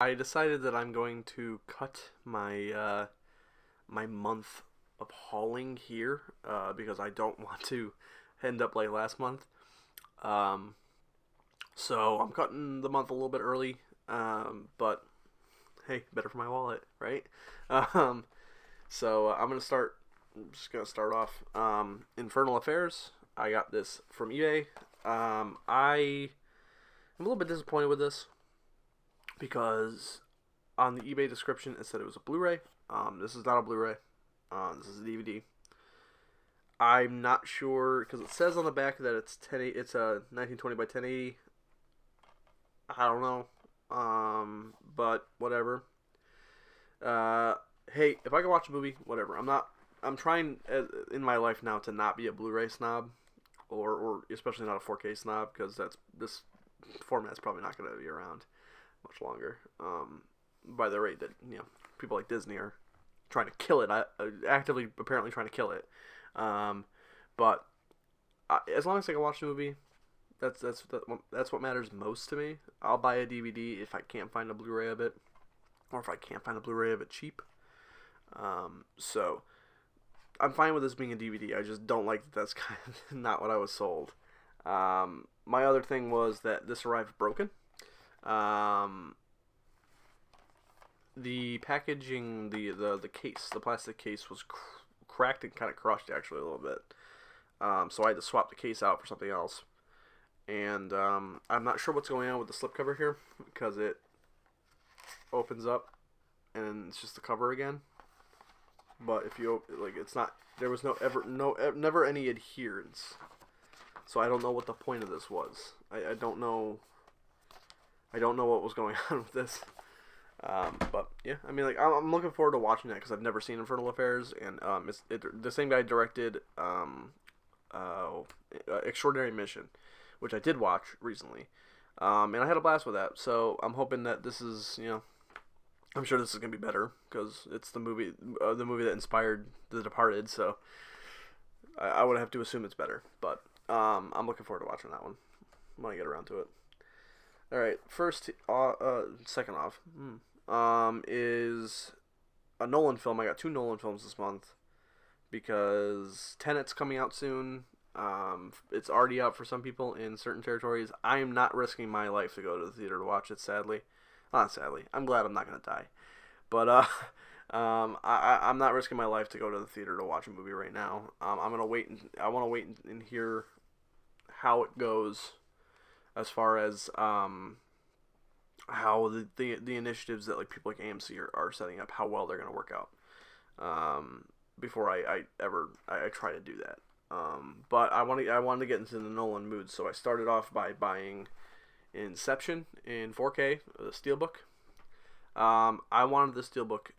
I decided that I'm going to cut my month of hauling here because I don't want to end up like last month. Um, so I'm cutting the month a little bit early, but hey, better for my wallet, right? Um, I'm gonna start. I'm just gonna start off. Infernal Affairs. I got this from eBay. I am a little bit disappointed with this because on the eBay description it said it was a Blu-ray. This is not a Blu-ray. This is a DVD. I'm not sure because it says on the back that it's 1080. It's a 1920 by 1080. I don't know. But whatever. Uh, hey, if I can watch a movie, whatever. I'm not. I'm trying in my life now to not be a Blu-ray snob, or especially not a 4K snob because this format's probably not going to be around much longer. By the rate that people like Disney are trying to kill it, actively apparently trying to kill it. Um, but as long as I can watch the movie, that's what matters most to me. I'll buy a DVD if I can't find a Blu-ray of it, or if I can't find a Blu-ray of it cheap. So I'm fine with this being a DVD. I just don't like that that's kind of not what I was sold. My other thing was that this arrived broken. Um, the packaging, the case, the plastic case was cracked and kind of crushed actually a little bit. So I had to swap the case out for something else. And I'm not sure what's going on with the slipcover here because it opens up and it's just the cover again. But if you it's not. There was never any adherence. So I don't know what the point of this was. I don't know. I don't know what was going on with this. But yeah, I mean, I'm looking forward to watching that because I've never seen Infernal Affairs, and the same guy directed Extraordinary Mission, which I did watch recently, and I had a blast with that. So I'm hoping that this is I'm sure this is gonna be better because it's the movie that inspired The Departed. So I would have to assume it's better, but I'm looking forward to watching that one when I get around to it. All right, second off, is a Nolan film. I got two Nolan films this month because Tenet's coming out soon. It's already out for some people in certain territories. I am not risking my life to go to the theater to watch it. Sadly, not sadly. I'm glad I'm not gonna die, but I'm not risking my life to go to the theater to watch a movie right now. I'm gonna wait. I want to wait and hear how it goes as far as how the initiatives that people like AMC are setting up, how well they're going to work out before I try to do that. But I wanted to get into the Nolan mood, so I started off by buying Inception in 4K, the Steelbook. I wanted the Steelbook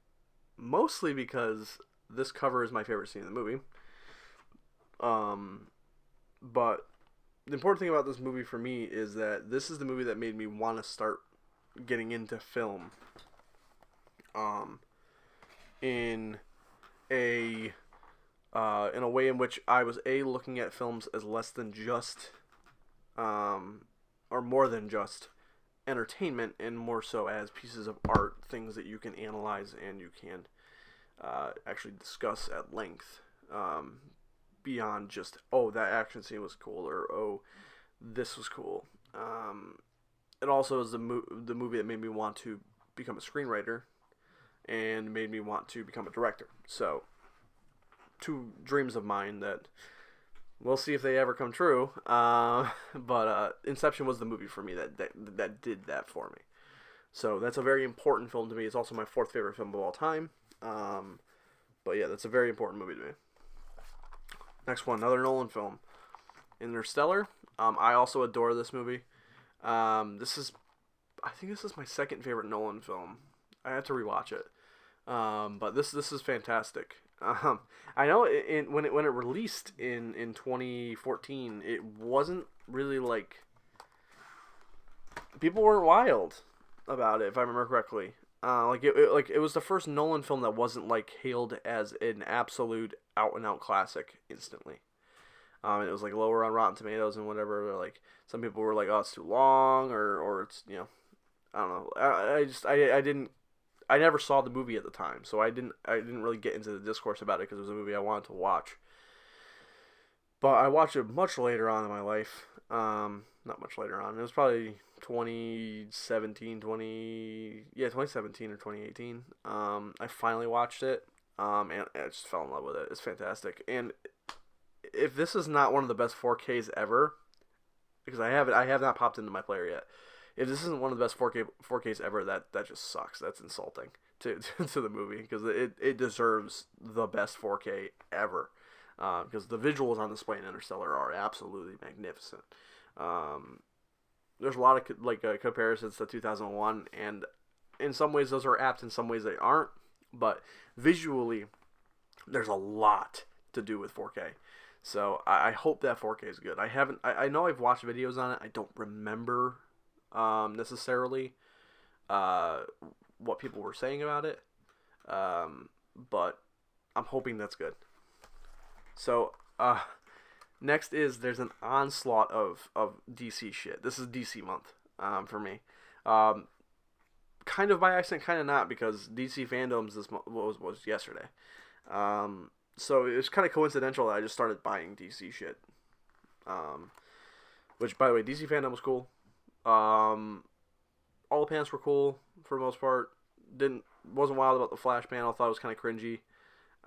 mostly because this cover is my favorite scene in the movie. But the important thing about this movie for me is that this is the movie that made me want to start getting into film. In a way in which I was looking at films as less than just, or more than just entertainment, and more so as pieces of art, things that you can analyze and you can actually discuss at length. Beyond just, oh, that action scene was cool, or oh, this was cool. It also is the movie that made me want to become a screenwriter and made me want to become a director. So, two dreams of mine that we'll see if they ever come true. But Inception was the movie for me that did that for me. So that's a very important film to me. It's also my fourth favorite film of all time. But yeah, that's a very important movie to me. Next one, another Nolan film, Interstellar. I also adore this movie. I think this is my second favorite Nolan film. I had to rewatch it. But this is fantastic. I know when it released in 2014, it wasn't really people weren't wild about it, if I remember correctly. It was the first Nolan film that wasn't hailed as an absolute out and out classic instantly. It was lower on Rotten Tomatoes and whatever. Some people were like, oh, it's too long, or it's I don't know. I never saw the movie at the time, so I didn't really get into the discourse about it because it was a movie I wanted to watch. But I watched it much later on in my life. Not much later on. It was probably 2017 or 2018. I finally watched it. And I just fell in love with it. It's fantastic. And if this is not one of the best 4Ks ever, because I have not popped into my player yet. If this isn't one of the best 4Ks ever, that just sucks. That's insulting to the movie, because it deserves the best 4K ever. Because the visuals on display in Interstellar are absolutely magnificent. There's a lot of comparisons to 2001, and in some ways those are apt, in some ways they aren't. But visually, there's a lot to do with 4K. So I hope that 4K is good. I know I've watched videos on it. I don't remember necessarily what people were saying about it. But I'm hoping that's good. So next is there's an onslaught of DC shit. This is DC month for me. Kind of by accident, kind of not, because DC fandoms was yesterday. So it was kind of coincidental that I just started buying DC shit. Which, by the way, DC fandom was cool. All the panels were cool for the most part. Wasn't wild about the Flash panel. Thought it was kind of cringy.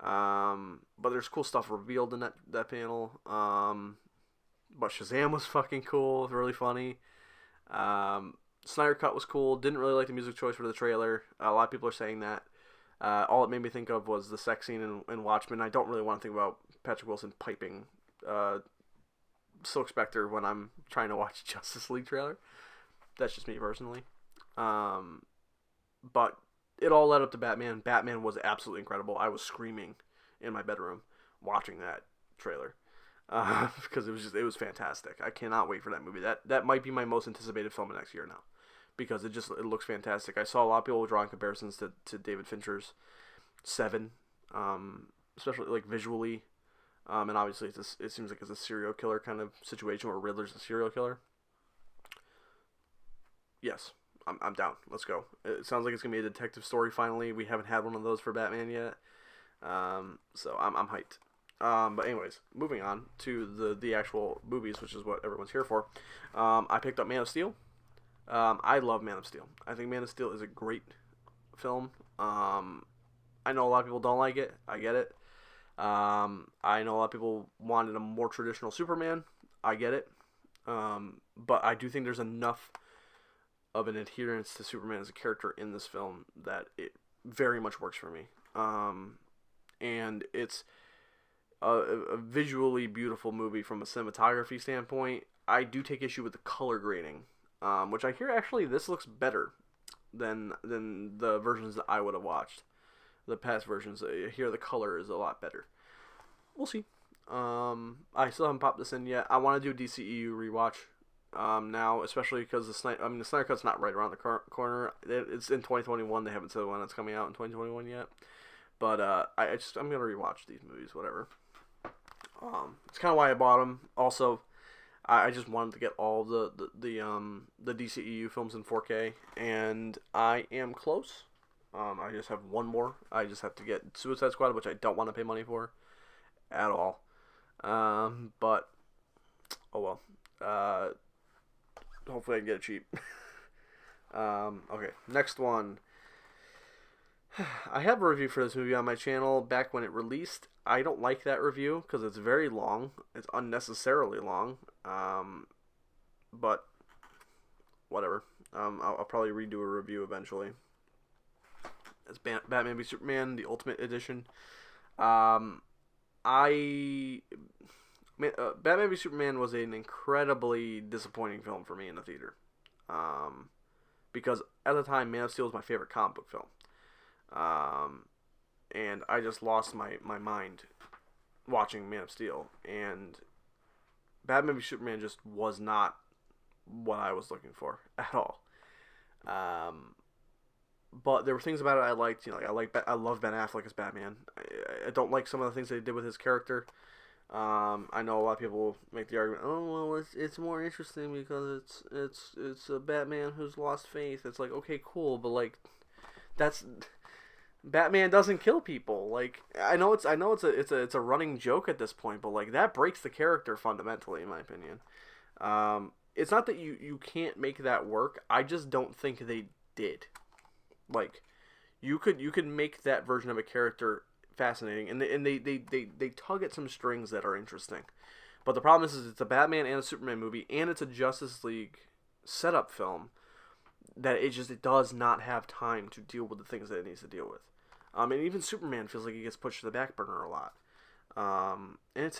But there's cool stuff revealed in that panel. But Shazam was fucking cool. Really funny. Snyder Cut was cool. Didn't really like the music choice for the trailer. A lot of people are saying that. All it made me think of was the sex scene in Watchmen. I don't really want to think about Patrick Wilson piping Silk Spectre when I'm trying to watch Justice League trailer. That's just me personally. But it all led up to Batman. Batman was absolutely incredible. I was screaming in my bedroom watching that trailer because it was fantastic. I cannot wait for that movie. That might be my most anticipated film of next year now, because it looks fantastic. I saw a lot of people drawing comparisons to David Fincher's Seven, especially like visually, and obviously it seems like it's a serial killer kind of situation where Riddler's a serial killer. Yes, I'm down. Let's go. It sounds like it's gonna be a detective story finally. We haven't had one of those for Batman yet, so I'm hyped. But anyways, moving on to the actual movies, which is what everyone's here for. I picked up Man of Steel. I love Man of Steel. I think Man of Steel is a great film. I know a lot of people don't like it. I get it. I know a lot of people wanted a more traditional Superman. I get it. But I do think there's enough of an adherence to Superman as a character in this film that it very much works for me. And it's a visually beautiful movie from a cinematography standpoint. I do take issue with the color grading, which I hear actually this looks better than the versions that I would have watched. The past versions, I hear the color is a lot better. We'll see. I still haven't popped this in yet. I want to do a DCEU rewatch now, especially because the Snyder Cut's not right around the corner. It's in 2021. They haven't said when it's coming out in 2021 yet. But I'm gonna rewatch these movies, whatever. It's kind of why I bought them. Also, I just wanted to get all the DCEU films in 4K, and I am close. I just have one more. I just have to get Suicide Squad, which I don't want to pay money for at all. But oh well. Hopefully I can get it cheap. Okay, next one. I have a review for this movie on my channel back when it released. I don't like that review because it's very long. It's unnecessarily long. But whatever. I'll probably redo a review eventually. It's Batman v Superman, the Ultimate Edition. Batman v Superman was an incredibly disappointing film for me in the theater. Because at the time, Man of Steel was my favorite comic book film. And I just lost my mind watching Man of Steel. And Batman v Superman just was not what I was looking for at all. But there were things about it I liked. I love Ben Affleck as Batman. I don't like some of the things they did with his character. I know a lot of people make the argument, oh well, it's more interesting because it's a Batman who's lost faith. It's like, okay, cool, but like that's Batman doesn't kill people. Like it's a running joke at this point, but like that breaks the character fundamentally, in my opinion. It's not that you can't make that work. I just don't think they did. Like you could make that version of a character fascinating, and they tug at some strings that are interesting. But the problem is it's a Batman and a Superman movie, and it's a Justice League setup film that it does not have time to deal with the things that it needs to deal with. And even Superman feels like he gets pushed to the back burner a lot. And it's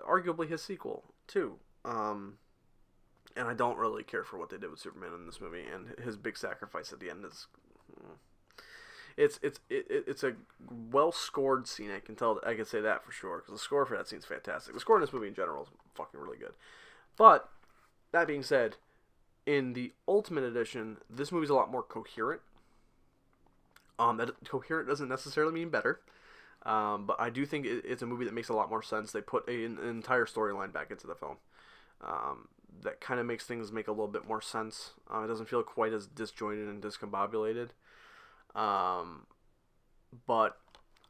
arguably his sequel too. And I don't really care for what they did with Superman in this movie, and his big sacrifice at the end is. It's a well scored scene. I can say that for sure, because the score for that scene is fantastic. The score in this movie in general is fucking really good. But that being said, in the Ultimate Edition, this movie's a lot more coherent. That coherent doesn't necessarily mean better, but I do think it's a movie that makes a lot more sense. They put an entire storyline back into the film. That kind of makes things make a little bit more sense. It doesn't feel quite as disjointed and discombobulated. But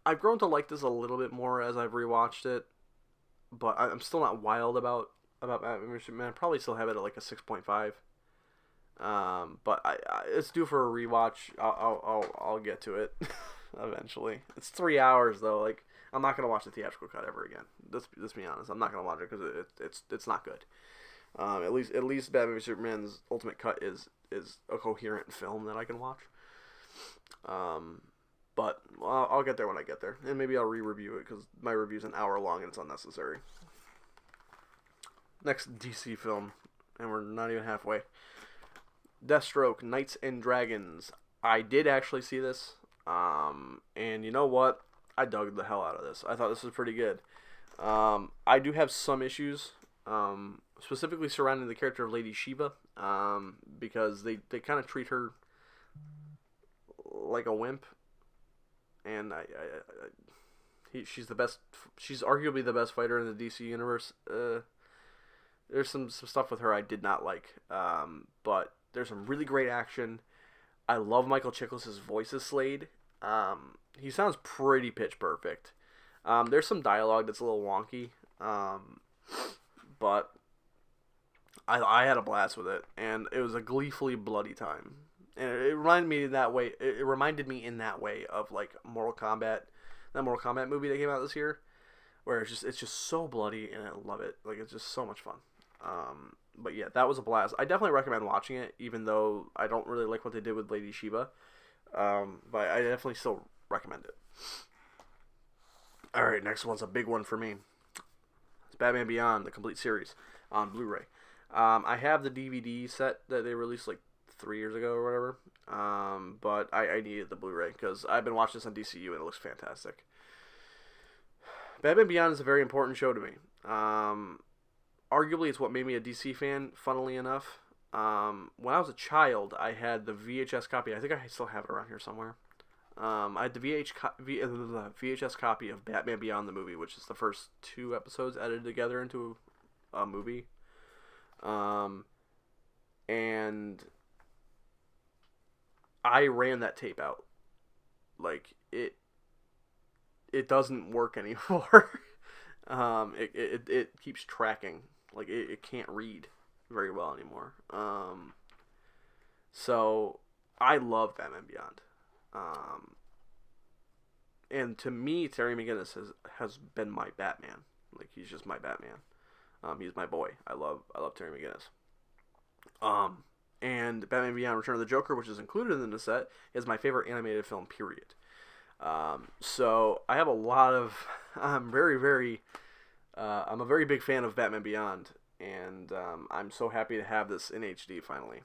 I've grown to like this a little bit more as I've rewatched it. But I'm still not wild about Batman vs Superman. I probably still have it at like a 6.5. But it's due for a rewatch. I'll get to it eventually. It's 3 hours though. Like I'm not gonna watch the theatrical cut ever again. Let's be honest. I'm not gonna watch it because it's not good. At least Batman vs Superman's Ultimate Cut is a coherent film that I can watch. But I'll get there when I get there, and maybe I'll re-review it because my review's an hour long and it's unnecessary. Next DC film, and we're not even halfway. Deathstroke, Knights and Dragons. I did actually see this, and you know what? I dug the hell out of this. I thought this was pretty good. I do have some issues, specifically surrounding the character of Lady Shiva, because they kind of treat her like a wimp, and she's the best. She's arguably the best fighter in the DC universe. There's some stuff with her I did not like, but there's some really great action. I love Michael Chiklis' voice as Slade. He sounds pretty pitch perfect. There's some dialogue that's a little wonky, but I had a blast with it, and it was a gleefully bloody time. And it reminded me in that way. It reminded me in that way of like Mortal Kombat, that Mortal Kombat movie that came out this year, where it's just so bloody, and I love it. Like it's just so much fun. But yeah, that was a blast. I definitely recommend watching it, even though I don't really like what they did with Lady Shiva. But I definitely still recommend it. All right, next one's a big one for me. It's Batman Beyond, the complete series on Blu-ray. I have the DVD set that they released like 3 years ago or whatever, but I needed the Blu-ray because I've been watching this on DCU and it looks fantastic. Batman Beyond is a very important show to me. Arguably, it's what made me a DC fan, funnily enough. When I was a child, I had the VHS copy. I think I still have it around here somewhere. I had the VHS copy of Batman Beyond the movie, which is the first 2 episodes edited together into a movie. And I ran that tape out. Like, it doesn't work anymore. It keeps tracking. Like, it can't read very well anymore. So, I love Batman Beyond. And to me, Terry McGinnis has been my Batman. Like, he's just my Batman. He's my boy. I love Terry McGinnis. And Batman Beyond Return of the Joker, which is included in the set, is my favorite animated film, period. So I have a lot of... I'm a very big fan of Batman Beyond, and I'm so happy to have this in HD finally.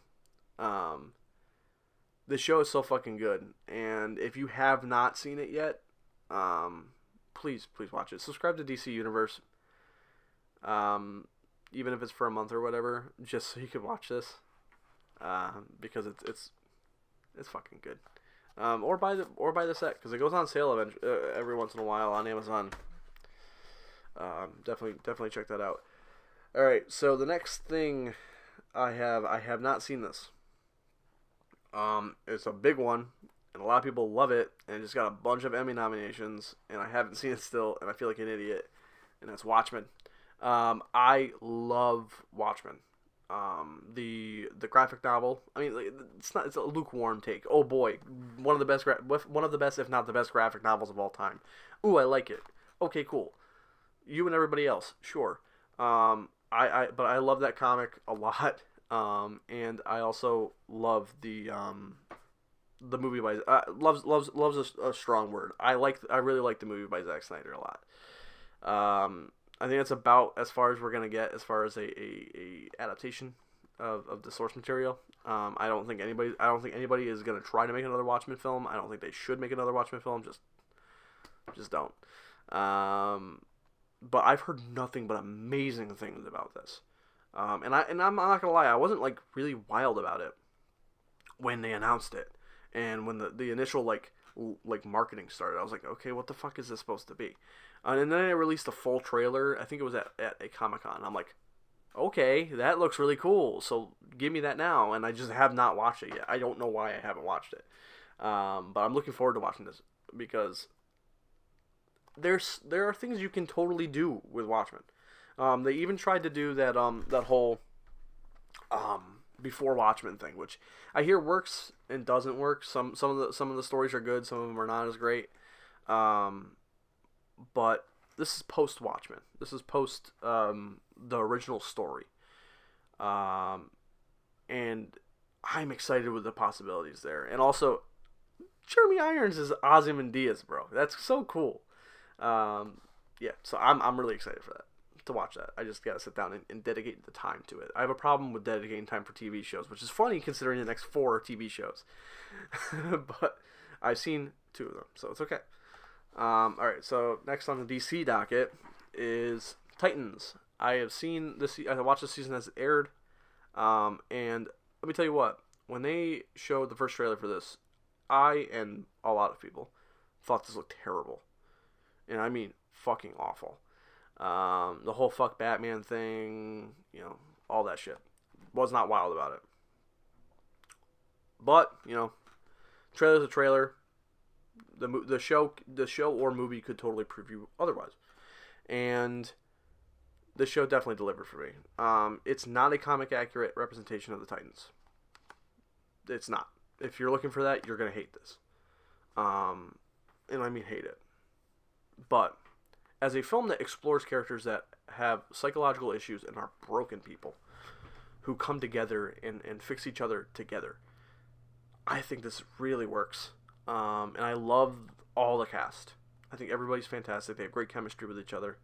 The show is so fucking good, and if you have not seen it yet, please watch it. Subscribe to DC Universe, even if it's for a month or whatever, just so you can watch this, because it's fucking good. Or buy the set, because it goes on sale every once in a while on Amazon. Definitely check that out. All right, so the next thing I have not seen this. It's a big one, and a lot of people love it, and it just got a bunch of Emmy nominations, and I haven't seen it still, and I feel like an idiot, and that's Watchmen. I love Watchmen. The graphic novel. I mean, it's a lukewarm take. Oh boy, one of the best, if not the best, graphic novels of all time. Ooh, I like it. Okay, cool. You and everybody else, sure. But I love that comic a lot. And I also love the movie by loves a strong word. I really like the movie by Zack Snyder a lot. I think that's about as far as we're gonna get as far as a adaptation of the source material. I don't think anybody is gonna try to make another Watchmen film. I don't think they should make another Watchmen film. Just don't. But I've heard nothing but amazing things about this. And I'm not gonna lie, I wasn't like really wild about it when they announced it, and when the initial like marketing started. I was like, okay, what the fuck is this supposed to be? And then they released a full trailer. I think it was at a Comic-Con. I'm like, okay, that looks really cool. So give me that now. And I just have not watched it yet. I don't know why I haven't watched it. But I'm looking forward to watching this because there are things you can totally do with Watchmen. They even tried to do that whole before Watchmen thing, which I hear works and doesn't work. Some of the stories are good, some of them are not as great. But this is post Watchmen. This is post the original story. And I'm excited with the possibilities there. And also, Jeremy Irons is Ozymandias, bro. That's so cool. Yeah, so I'm really excited for that. To watch that. I just gotta sit down and dedicate the time to it. I have a problem with dedicating time for TV shows, which is funny considering the next 4 TV shows. But I've seen 2 of them, so it's okay. Alright, so next on the DC docket is Titans. I have seen this. I watched this season as it aired. And let me tell you what. When they showed the first trailer for this, I and a lot of people thought this looked terrible. And I mean fucking awful. The whole fuck Batman thing, all that shit. Was not wild about it. But, trailer's a trailer. The show or movie could totally prove you otherwise. And the show definitely delivered for me. It's not a comic accurate representation of the Titans. It's not. If you're looking for that, you're going to hate this. And I mean hate it. But as a film that explores characters that have psychological issues and are broken people who come together and fix each other together, I think this really works. And I love all the cast. I think everybody's fantastic. They have great chemistry with each other.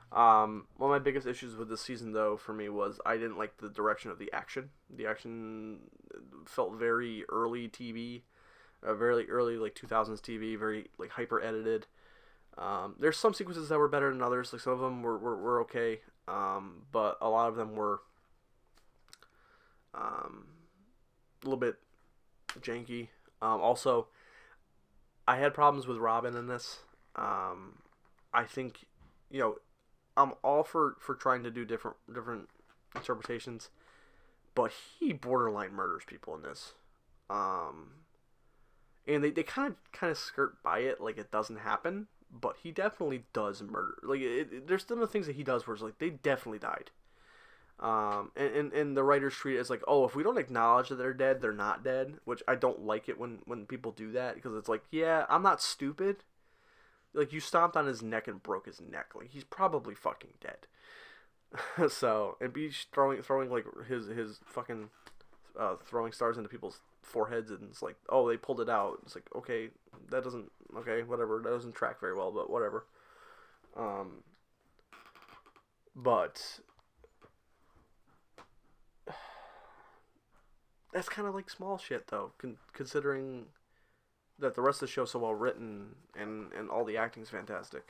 One of my biggest issues with this season, though, for me was I didn't like the direction of the action. The action felt very early TV, very early, like 2000s TV, very like hyper edited. There's some sequences that were better than others. Like some of them were okay, but a lot of them were a little bit janky. Also, I had problems with Robin in this. I think, I'm all for trying to do different interpretations, but he borderline murders people in this. And they kind of skirt by it like it doesn't happen. But he definitely does murder. Like, there's some of the things that he does where it's like, they definitely died. And the writers treat it as like, oh, if we don't acknowledge that they're dead, they're not dead. Which I don't like it when people do that. Because it's like, yeah, I'm not stupid. Like, you stomped on his neck and broke his neck. Like, he's probably fucking dead. So, and be throwing like, his fucking throwing stars into people's foreheads, and it's like, oh, they pulled it out. It's like, okay, that doesn't, okay, whatever, that doesn't track very well, but whatever. But that's kind of like small shit, though, considering that the rest of the show's so well written and all the acting's fantastic.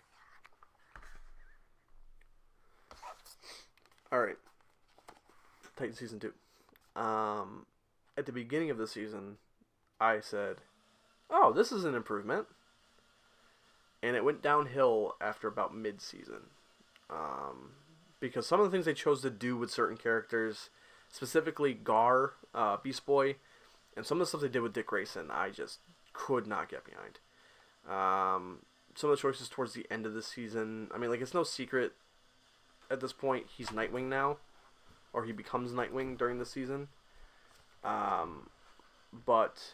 Alright, Titan Season 2. At the beginning of the season, I said, oh, this is an improvement. And it went downhill after about mid-season. Because some of the things they chose to do with certain characters, specifically Gar, Beast Boy, and some of the stuff they did with Dick Grayson, I just could not get behind. Some of the choices towards the end of the season, I mean, like, it's no secret at this point he's Nightwing now, or he becomes Nightwing during the season. But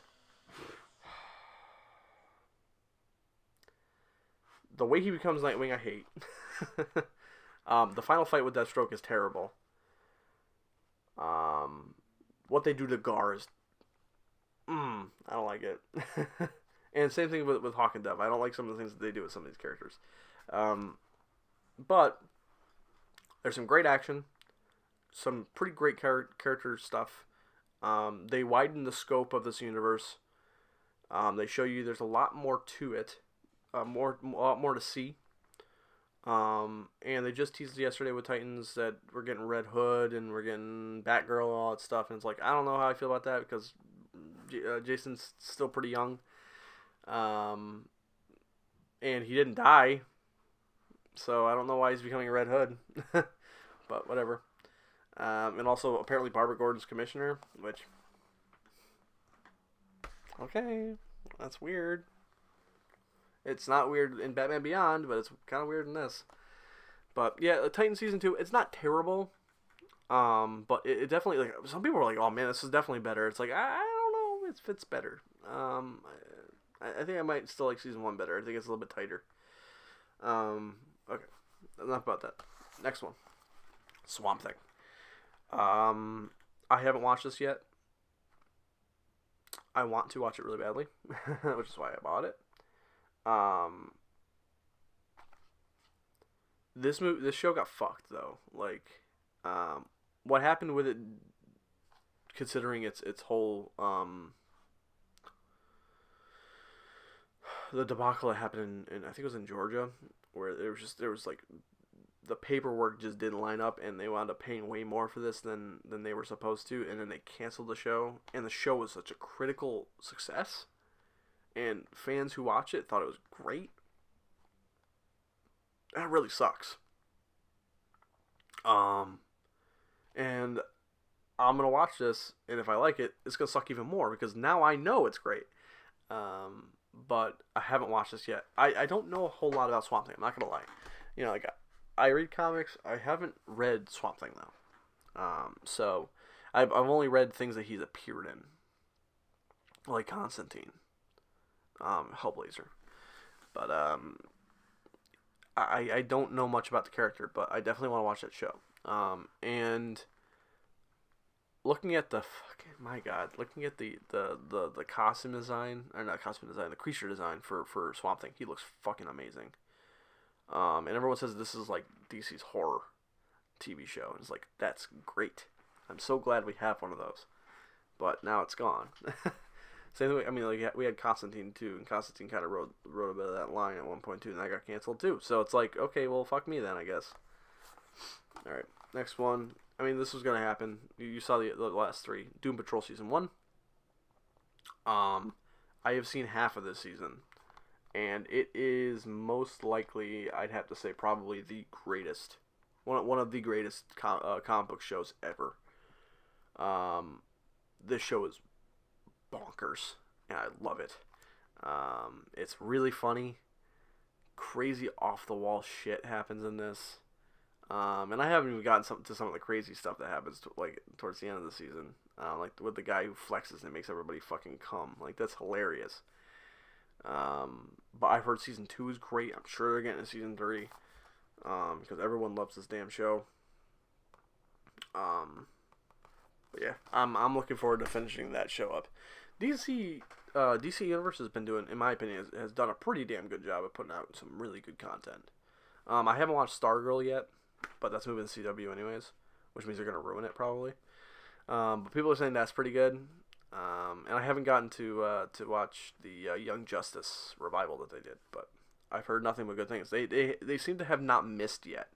the way he becomes Nightwing, I hate. The final fight with Deathstroke is terrible. What they do to Gar is, I don't like it. And same thing with Hawk and Dove. I don't like some of the things that they do with some of these characters. But there's some great action, some pretty great character stuff. They widen the scope of this universe. They show you there's a lot more to it, a lot more to see. And they just teased yesterday with Titans that we're getting Red Hood and we're getting Batgirl and all that stuff. And it's like, I don't know how I feel about that because Jason's still pretty young. And he didn't die. So I don't know why he's becoming a Red Hood. But whatever. And also apparently Barbara Gordon's commissioner, which, okay, that's weird. It's not weird in Batman Beyond, but it's kind of weird in this. But yeah, Titan Season 2, it's not terrible. But it definitely, like, some people were like, oh man, this is definitely better. It's like, I don't know, it's better. I think I might still like Season 1 better. I think it's a little bit tighter. Okay, enough about that. Next one, Swamp Thing. I haven't watched this yet. I want to watch it really badly, which is why I bought it. This show got fucked though. Like, what happened with it, considering its whole the debacle that happened in I think it was in Georgia, where there was like the paperwork just didn't line up, and they wound up paying way more for this than they were supposed to, and then they canceled the show, and the show was such a critical success, and fans who watch it thought it was great. That really sucks. And I'm gonna watch this, and if I like it, it's gonna suck even more because now I know it's great. But I haven't watched this yet. I don't know a whole lot about Swamp Thing. I'm not gonna lie. You know, like, I read comics. I haven't read Swamp Thing though. So I've only read things that he's appeared in, like Constantine, Hellblazer. But I don't know much about the character, but I definitely want to watch that show. And looking at the costume design, or not costume design, the creature design for Swamp Thing, he looks fucking amazing. And everyone says this is like DC's horror TV show, and it's like, that's great. I'm so glad we have one of those, but now it's gone. Same way, I mean, like, we had Constantine too, and Constantine kind of wrote a bit of that line at one point too, and that got canceled too. So it's like, okay, well, fuck me then, I guess. All right, next one. I mean, this was gonna happen. You saw the last three. Doom Patrol Season 1. I have seen half of this season, and it is most likely, I'd have to say, probably the greatest, one of the greatest comic book shows ever. This show is bonkers, and I love it. It's really funny. Crazy off the wall shit happens in this. And I haven't even gotten to some of the crazy stuff that happens towards the end of the season. Like with the guy who flexes and makes everybody fucking come. Like, that's hilarious. But I've heard Season 2 is great. I'm sure they're getting a Season 3. Because everyone loves this damn show. But yeah, I'm looking forward to finishing that show up. DC Universe has been doing, in my opinion, has done a pretty damn good job of putting out some really good content. I haven't watched Stargirl yet, but that's moving to CW anyways, which means they're going to ruin it probably. But people are saying that's pretty good. And I haven't gotten to watch the Young Justice revival that they did, but I've heard nothing but good things. They seem to have not missed yet,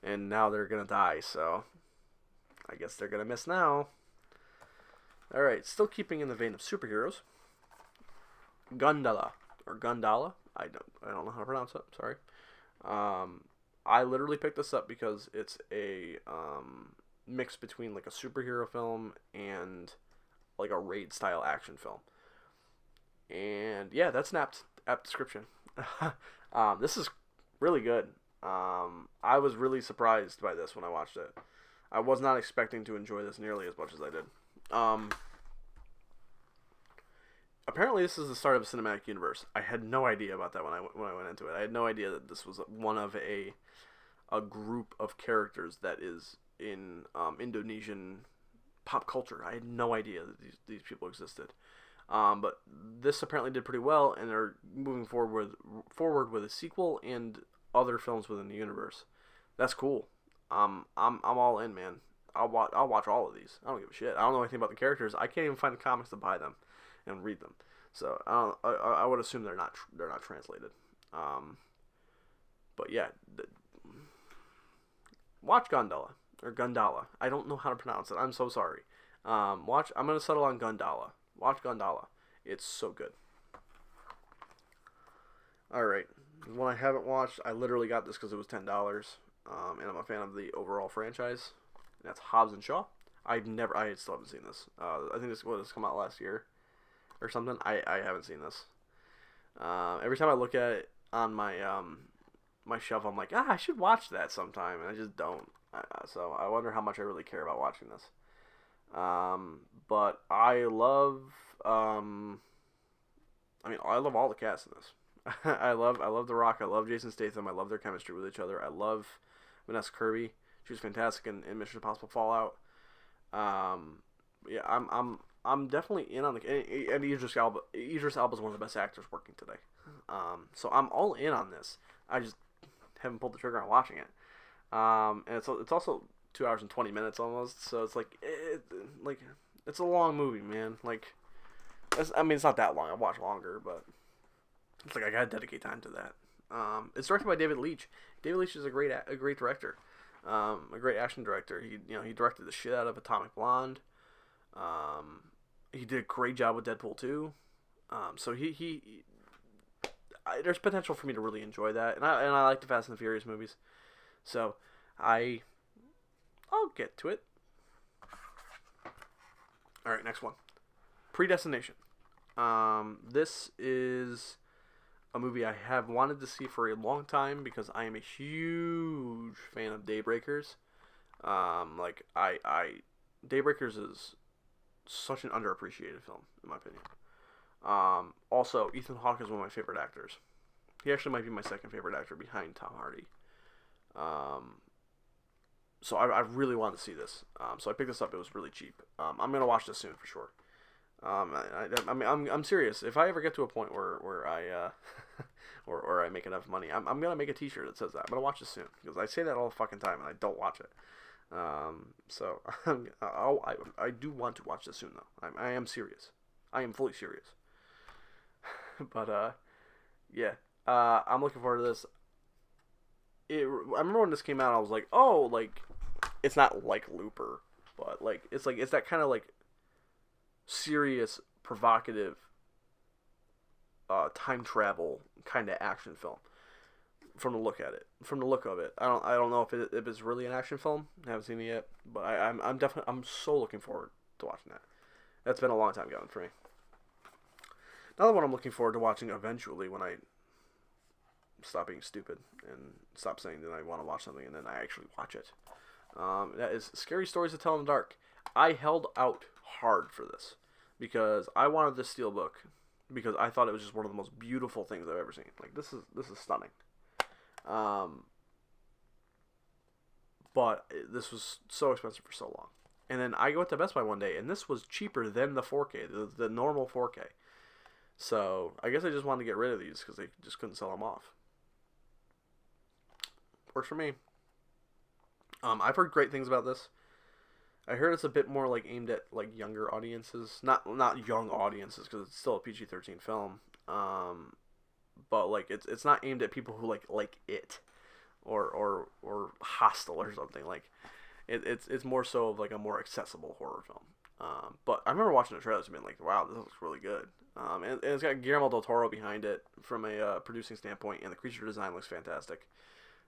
and now they're going to die, so I guess they're going to miss now. Alright, still keeping in the vein of superheroes. Gundala, or Gundala, I don't know how to pronounce it, sorry. I literally picked this up because it's a mix between like a superhero film and like a raid style action film. And yeah, that's an apt description. This is really good. I was really surprised by this when I watched it. I was not expecting to enjoy this nearly as much as I did. Apparently, this is the start of a cinematic universe. I had no idea about that when I went into it. I had no idea that this was one of a group of characters that is in Indonesian pop culture. I had no idea that these people existed. But this apparently did pretty well, and they're moving forward with a sequel and other films within the universe. That's cool. I'm all in, man. I'll watch all of these. I don't give a shit. I don't know anything about the characters. I can't even find the comics to buy them and read them. So I would assume they're not translated. But yeah, watch Gundala or Gundala. I don't know how to pronounce it. I'm so sorry. I'm gonna settle on Gundala. Watch Gundala. It's so good. Alright. One I haven't watched, I literally got this because it was $10. And I'm a fan of the overall franchise. And that's Hobbs and Shaw. I still haven't seen this. I think this was come out last year or something. I haven't seen this. Every time I look at it on my my shelf, I'm like, I should watch that sometime, and I just don't. So I wonder how much I really care about watching this. But I love, I love all the cast in this. I love The Rock. I love Jason Statham. I love their chemistry with each other. I love Vanessa Kirby. She was fantastic in Mission Impossible Fallout. Yeah, I'm definitely in on the, and Idris Elba. Idris Elba is one of the best actors working today. So I'm all in on this. I just haven't pulled the trigger on watching it. And it's also 2 hours and 20 minutes almost. So it's like it's a long movie, man. Like, it's not that long. I've watched longer, but it's like I gotta dedicate time to that. It's directed by David Leitch. David Leitch is a great director, a great action director. He directed the shit out of Atomic Blonde. He did a great job with Deadpool 2. So there's potential for me to really enjoy that, and I like the Fast and the Furious movies. So I'll get to it. All right, next one, Predestination. This is a movie I have wanted to see for a long time because I am a huge fan of Daybreakers. Daybreakers is such an underappreciated film, in my opinion. Also, Ethan Hawke is one of my favorite actors. He actually might be my second favorite actor behind Tom Hardy. So I really wanted to see this. So I picked this up. It was really cheap. I'm gonna watch this soon for sure. I'm serious. If I ever get to a point where I or I make enough money, I'm gonna make a T-shirt that says that. I'm gonna watch this soon because I say that all the fucking time and I don't watch it. So I do want to watch this soon though. I am serious. I am fully serious. But yeah. I'm looking forward to this. I remember when this came out, I was like, oh, like, it's not like Looper, but it's that kind of like serious, provocative, time travel kind of action film. From the look of it, I don't know if it's really an action film. I haven't seen it yet, but I'm so looking forward to watching that. That's been a long time coming for me. Another one I'm looking forward to watching eventually when I stop being stupid and stop saying that I want to watch something and then I actually watch it. That is Scary Stories to Tell in the Dark. I held out hard for this because I wanted this Steelbook because I thought it was just one of the most beautiful things I've ever seen. Like, this is stunning. But this was so expensive for so long. And then I went to Best Buy one day and this was cheaper than the 4K, the normal 4K. So I guess I just wanted to get rid of these because they just couldn't sell them off. Works for me. I've heard great things about this. I heard it's a bit more like aimed at like younger audiences, not young audiences because it's still a PG-13 film. But like it's not aimed at people who like it, or Hostel or something. Like it's more so of like a more accessible horror film. But I remember watching the trailers and being like, wow, this looks really good. And it's got Guillermo del Toro behind it from a producing standpoint, and the creature design looks fantastic.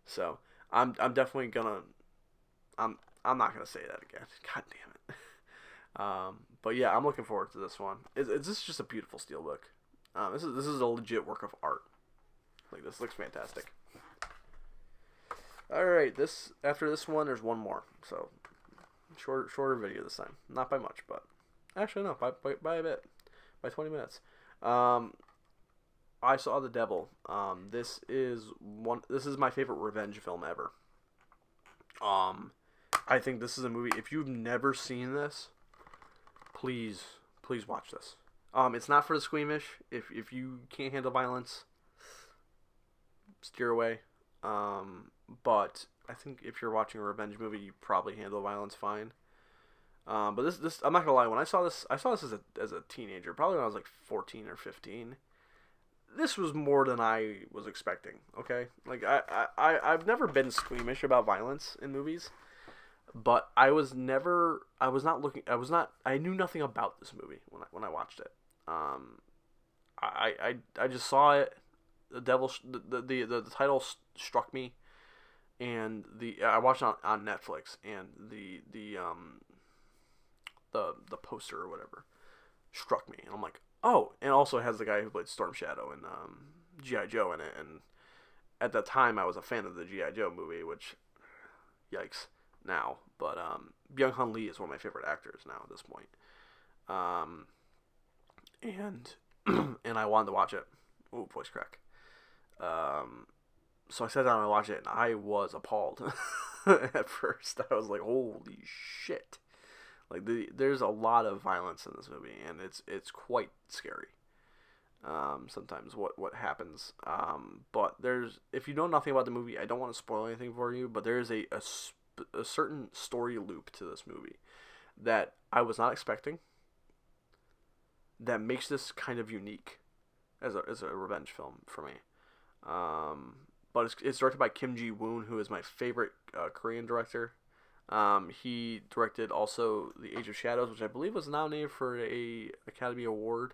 So I'm definitely gonna. I'm not gonna say that again. God damn it. But yeah, I'm looking forward to this one. This is just a beautiful steelbook. This is a legit work of art. Like, this looks fantastic. All right, after this one, there's one more. So shorter video this time. Not by much, but actually no, by a bit, by 20 minutes. I saw The Devil. This is my favorite revenge film ever. I think this is a movie. If you've never seen this, please watch this. It's not for the squeamish. If you can't handle violence, steer away. But I think if you're watching a revenge movie, you probably handle violence fine. But this I'm not gonna lie. When I saw this as a teenager, probably when I was like 14 or 15. This was more than I was expecting. Okay, like I've never been squeamish about violence in movies, but I knew nothing about this movie when I watched it. I just saw it. The devil, the title struck me, and I watched it on Netflix, and the poster or whatever struck me, and I'm like, oh, and also has the guy who played Storm Shadow in G.I. Joe in it, and at that time I was a fan of the G.I. Joe movie, which, yikes, now, but Byung-Hun Lee is one of my favorite actors now at this point, and and I wanted to watch it. Ooh, voice crack. So I sat down and watched it, and I was appalled at first. I was like, holy shit. Like, there's a lot of violence in this movie, and it's quite scary. Sometimes what happens. But if you know nothing about the movie, I don't want to spoil anything for you, but there is a certain story loop to this movie that I was not expecting, that makes this kind of unique as a revenge film for me. But it's directed by Kim Ji-woon, who is my favorite Korean director. He directed also The Age of Shadows, which I believe was nominated for a Academy Award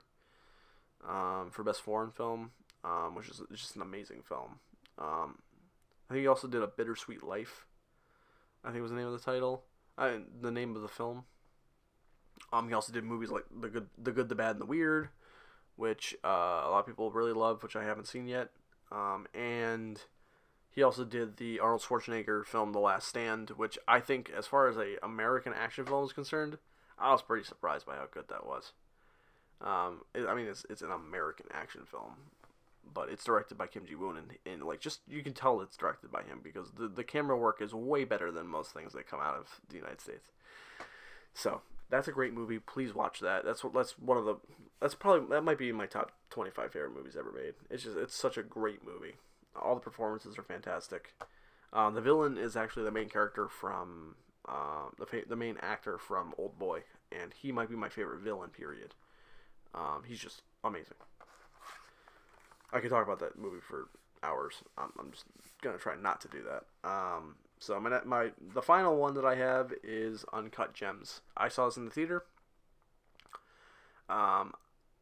for Best Foreign Film, which is just an amazing film. I think he also did A Bittersweet Life, I think was the name of the title. The name of the film. He also did movies like The Good, the Bad, and the Weird, which a lot of people really love, which I haven't seen yet. And he also did the Arnold Schwarzenegger film The Last Stand, which I think, as far as a American action film is concerned, I was pretty surprised by how good that was. It's an American action film, but it's directed by Kim Ji-woon, and like, just, you can tell it's directed by him because the camera work is way better than most things that come out of the United States. So that's a great movie. Please watch that. That might be my top 25 favorite movies ever made. It's such a great movie. All the performances are fantastic. The villain is actually the main character from the main actor from Old Boy, and he might be my favorite villain. Period. He's just amazing. I could talk about that movie for hours. I'm just gonna try not to do that. So the final one that I have is Uncut Gems. I saw this in the theater.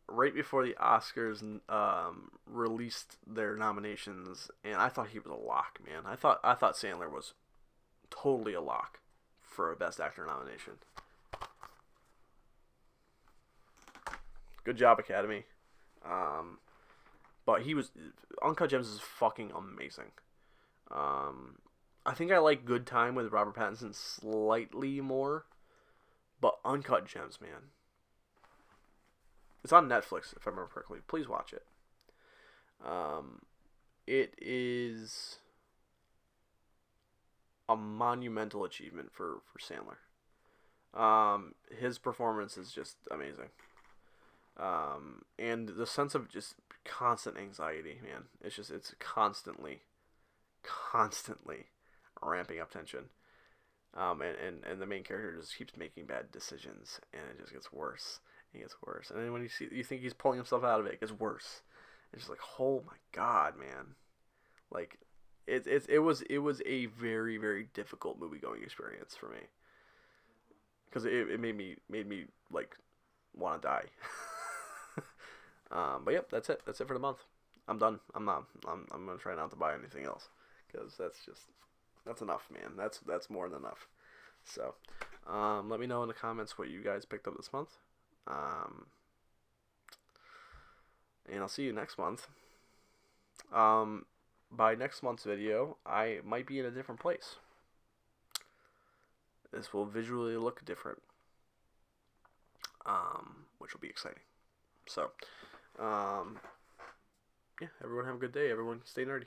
Right before the Oscars released their nominations, and I thought he was a lock, man. I thought Sandler was totally a lock for a Best Actor nomination. Good job, Academy. But Uncut Gems is fucking amazing. I think I like Good Time with Robert Pattinson slightly more, but Uncut Gems, man. It's on Netflix, if I remember correctly. Please watch it. It is a monumental achievement for Sandler. His performance is just amazing. And the sense of just constant anxiety, man. It's constantly ramping up tension. And the main character just keeps making bad decisions, and it just gets worse. It gets worse. And then when you think he's pulling himself out of it, it gets worse. It's just like, oh my god, man. Like, it was a very, very difficult movie going experience for me. Because it made me like want to die. But yep, that's it. That's it for the month. I'm done. I'm gonna try not to buy anything else, because that's just That's enough, man. That's more than enough. So, let me know in the comments what you guys picked up this month. Um, and I'll see you next month. By next month's video, I might be in a different place. This will visually look different, which will be exciting. So, yeah, everyone have a good day. Everyone stay nerdy.